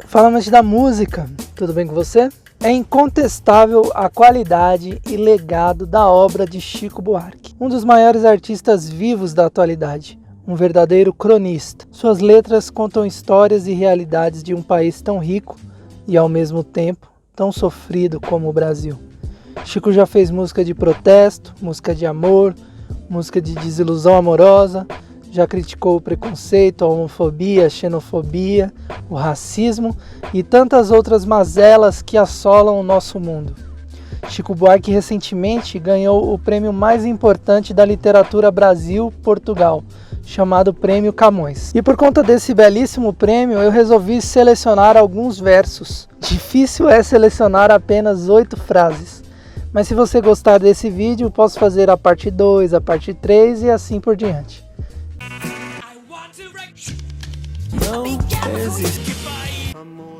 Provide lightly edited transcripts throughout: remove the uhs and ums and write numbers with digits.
Fala, amante da música, tudo bem com você? É incontestável a qualidade e legado da obra de Chico Buarque, um dos maiores artistas vivos da atualidade, um verdadeiro cronista. Suas letras contam histórias e realidades de um país tão rico e, ao mesmo tempo, tão sofrido como o Brasil. Chico já fez música de protesto, música de amor, música de desilusão amorosa, já criticou o preconceito, a homofobia, a xenofobia, o racismo e tantas outras mazelas que assolam o nosso mundo. Chico Buarque recentemente ganhou o prêmio mais importante da literatura Brasil-Portugal, chamado Prêmio Camões. E por conta desse belíssimo prêmio, eu resolvi selecionar alguns versos. Difícil é selecionar apenas 8 frases. Mas se você gostar desse vídeo, posso fazer a parte 2, a parte 3 e assim por diante. Não existe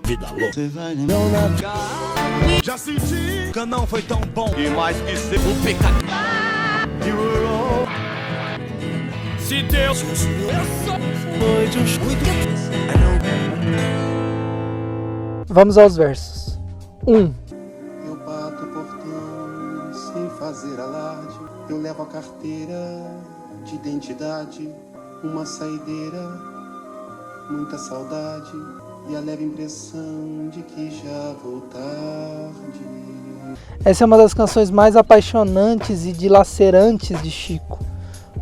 vida louca. Você vai não navegar. Já senti que não foi tão bom. E mais que ser o pecado. Se Deus foi de Vamos aos versos. 1. Eu bato o portão sem fazer alarde. Eu levo a carteira de identidade, uma saideira, muita saudade e a leve impressão de que já vou tarde. Essa é uma das canções mais apaixonantes e dilacerantes de Chico.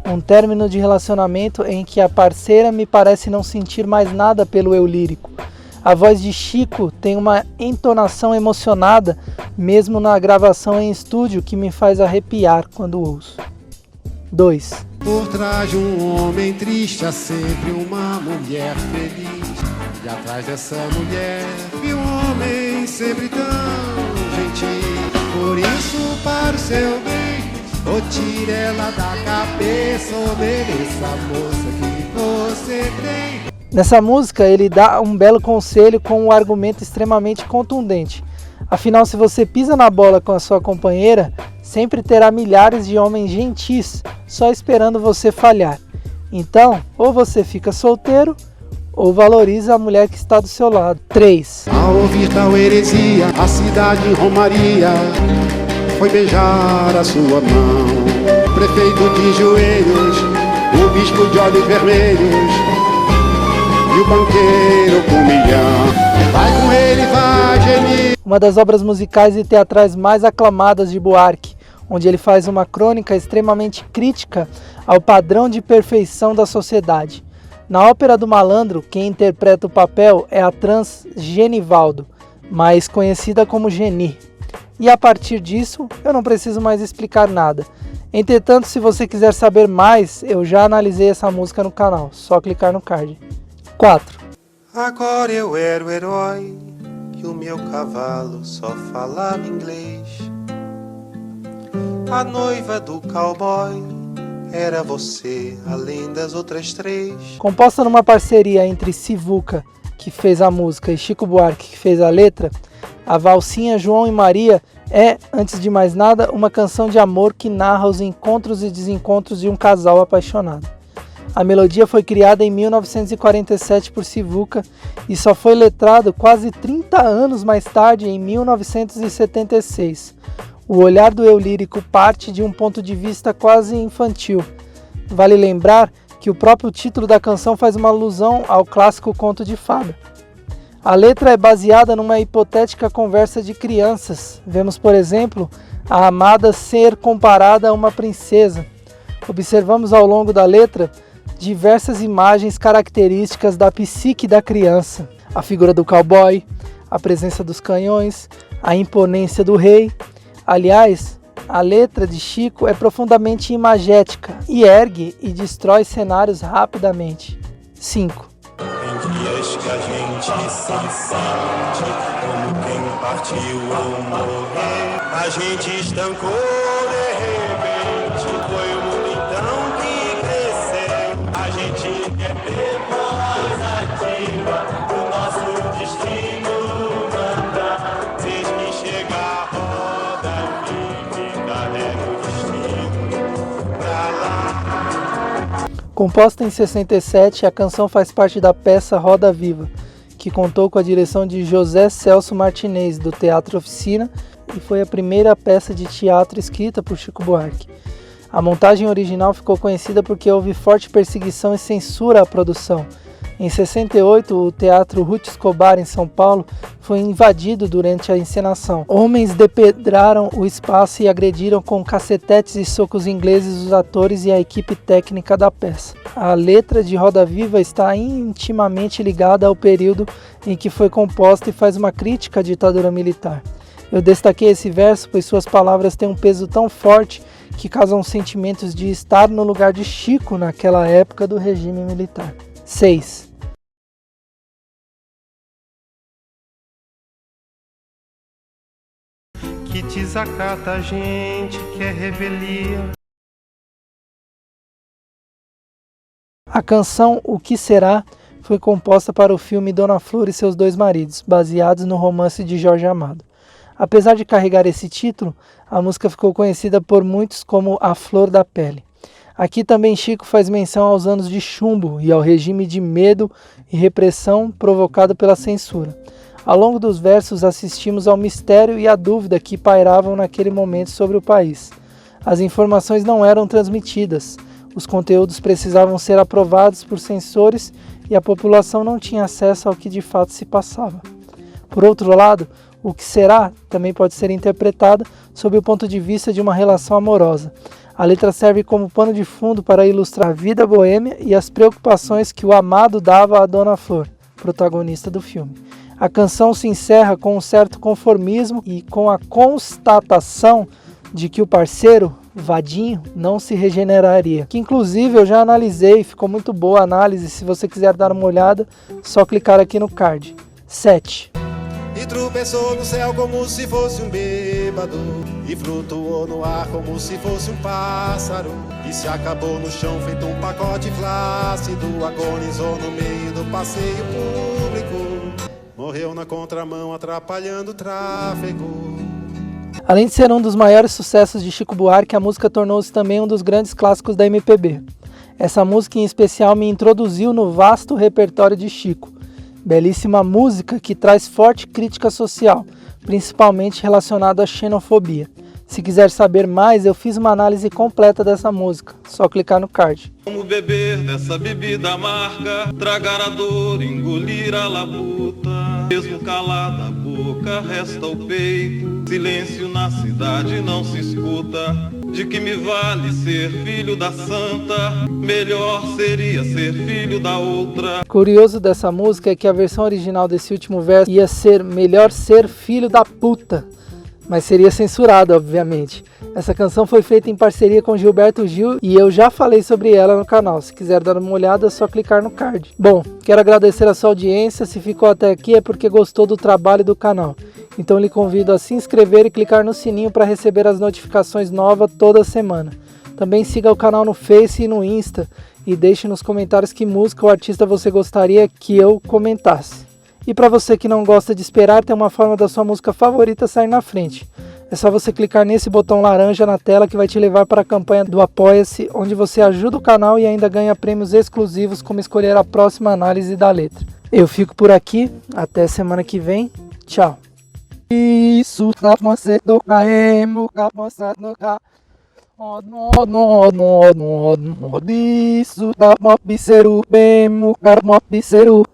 Um término de relacionamento em que a parceira me parece não sentir mais nada pelo eu lírico. A voz de Chico tem uma entonação emocionada, mesmo na gravação em estúdio, que me faz arrepiar quando ouço. 2. Por trás de um homem triste há sempre uma mulher feliz. E atrás dessa mulher vi um homem sempre tão gentil. Por isso, para o seu bem, ou tire ela da cabeça, obedeça a moça que você tem. Nessa música ele dá um belo conselho com um argumento extremamente contundente. Afinal, se você pisa na bola com a sua companheira, sempre terá milhares de homens gentis só esperando você falhar. Então, ou você fica solteiro, ou valoriza a mulher que está do seu lado. 3. Ao ouvir tal heresia, a cidade em romaria foi beijar a sua mão. O prefeito de joelhos, o bispo de olhos vermelhos e o banqueiro com 1 milhão. Vai com ele, vai gemir. Uma das obras musicais e teatrais mais aclamadas de Buarque, onde ele faz uma crônica extremamente crítica ao padrão de perfeição da sociedade. Na Ópera do Malandro, quem interpreta o papel é a trans Genivaldo, mais conhecida como Geni. E a partir disso, eu não preciso mais explicar nada. Entretanto, se você quiser saber mais, eu já analisei essa música no canal, só clicar no card. 4. Agora eu era o herói e o meu cavalo só falava inglês. A noiva do cowboy era você, além das outras 3. Composta numa parceria entre Sivuca, que fez a música, e Chico Buarque, que fez a letra, a valsinha João e Maria é, antes de mais nada, uma canção de amor que narra os encontros e desencontros de um casal apaixonado. A melodia foi criada em 1947 por Sivuca e só foi letrado quase 30 anos mais tarde, em 1976. O olhar do eu lírico parte de um ponto de vista quase infantil. Vale lembrar que o próprio título da canção faz uma alusão ao clássico conto de fada. A letra é baseada numa hipotética conversa de crianças. Vemos, por exemplo, a amada ser comparada a uma princesa. Observamos ao longo da letra diversas imagens características da psique da criança. A figura do cowboy, a presença dos canhões, a imponência do rei. Aliás, a letra de Chico é profundamente imagética e ergue e destrói cenários rapidamente. 5. Tem dias que a gente se sente como quem partiu ou morreu. A gente estancou de repente, foi o mundo então que cresceu. A gente quer ter voz ativa, o nosso destino mandar. Desde que chegar a roda viva, carrega o destino pra lá. Composta em 67, a canção faz parte da peça Roda Viva, que contou com a direção de José Celso Martinez, do Teatro Oficina, e foi a primeira peça de teatro escrita por Chico Buarque. A montagem original ficou conhecida porque houve forte perseguição e censura à produção. Em 68, o Teatro Ruth Escobar, em São Paulo, foi invadido durante a encenação. Homens depedraram o espaço e agrediram com cacetetes e socos ingleses os atores e a equipe técnica da peça. A letra de Roda Viva está intimamente ligada ao período em que foi composta e faz uma crítica à ditadura militar. Eu destaquei esse verso pois suas palavras têm um peso tão forte que causam sentimentos de estar no lugar de Chico naquela época do regime militar. 6. Que desacata a gente, que é revelia. A canção O Que Será foi composta para o filme Dona Flor e seus dois maridos, baseados no romance de Jorge Amado. Apesar de carregar esse título, a música ficou conhecida por muitos como A Flor da Pele. Aqui também Chico faz menção aos anos de chumbo e ao regime de medo e repressão provocado pela censura. Ao longo dos versos assistimos ao mistério e à dúvida que pairavam naquele momento sobre o país. As informações não eram transmitidas, os conteúdos precisavam ser aprovados por censores e a população não tinha acesso ao que de fato se passava. Por outro lado, O Que Será também pode ser interpretada sob o ponto de vista de uma relação amorosa. A letra serve como pano de fundo para ilustrar a vida boêmia e as preocupações que o amado dava à Dona Flor, protagonista do filme. A canção se encerra com um certo conformismo e com a constatação de que o parceiro, Vadinho, não se regeneraria. Que inclusive eu já analisei, ficou muito boa a análise, se você quiser dar uma olhada, só clicar aqui no card. 7. E tropeçou no céu como se fosse um bêbado, e flutuou no ar como se fosse um pássaro, e se acabou no chão feito um pacote flácido, agonizou no meio do passeio público, morreu na contramão atrapalhando o tráfego. Além de ser um dos maiores sucessos de Chico Buarque, a música tornou-se também um dos grandes clássicos da MPB. Essa música em especial me introduziu no vasto repertório de Chico. Belíssima música que traz forte crítica social, principalmente relacionada à xenofobia. Se quiser saber mais, eu fiz uma análise completa dessa música, só clicar no card. Como beber dessa bebida amarga, tragar a dor, engolir a labuta, mesmo calada a boca, resta o peito, silêncio na cidade não se escuta. De que me vale ser filho da santa? Melhor seria ser filho da outra. Curioso dessa música é que a versão original desse último verso ia ser melhor ser filho da puta, mas seria censurado, obviamente. Essa canção foi feita em parceria com Gilberto Gil e eu já falei sobre ela no canal. Se quiser dar uma olhada, é só clicar no card. Bom, quero agradecer a sua audiência. Se ficou até aqui é porque gostou do trabalho do canal. Então lhe convido a se inscrever e clicar no sininho para receber as notificações novas toda semana. Também siga o canal no Face e no Insta e deixe nos comentários que música ou artista você gostaria que eu comentasse. E para você que não gosta de esperar, tem uma forma da sua música favorita sair na frente. É só você clicar nesse botão laranja na tela que vai te levar para a campanha do Apoia-se, onde você ajuda o canal e ainda ganha prêmios exclusivos como escolher a próxima análise da letra. Eu fico por aqui, até semana que vem, tchau. Isso tá do caemo, no ca. Isso tá bem,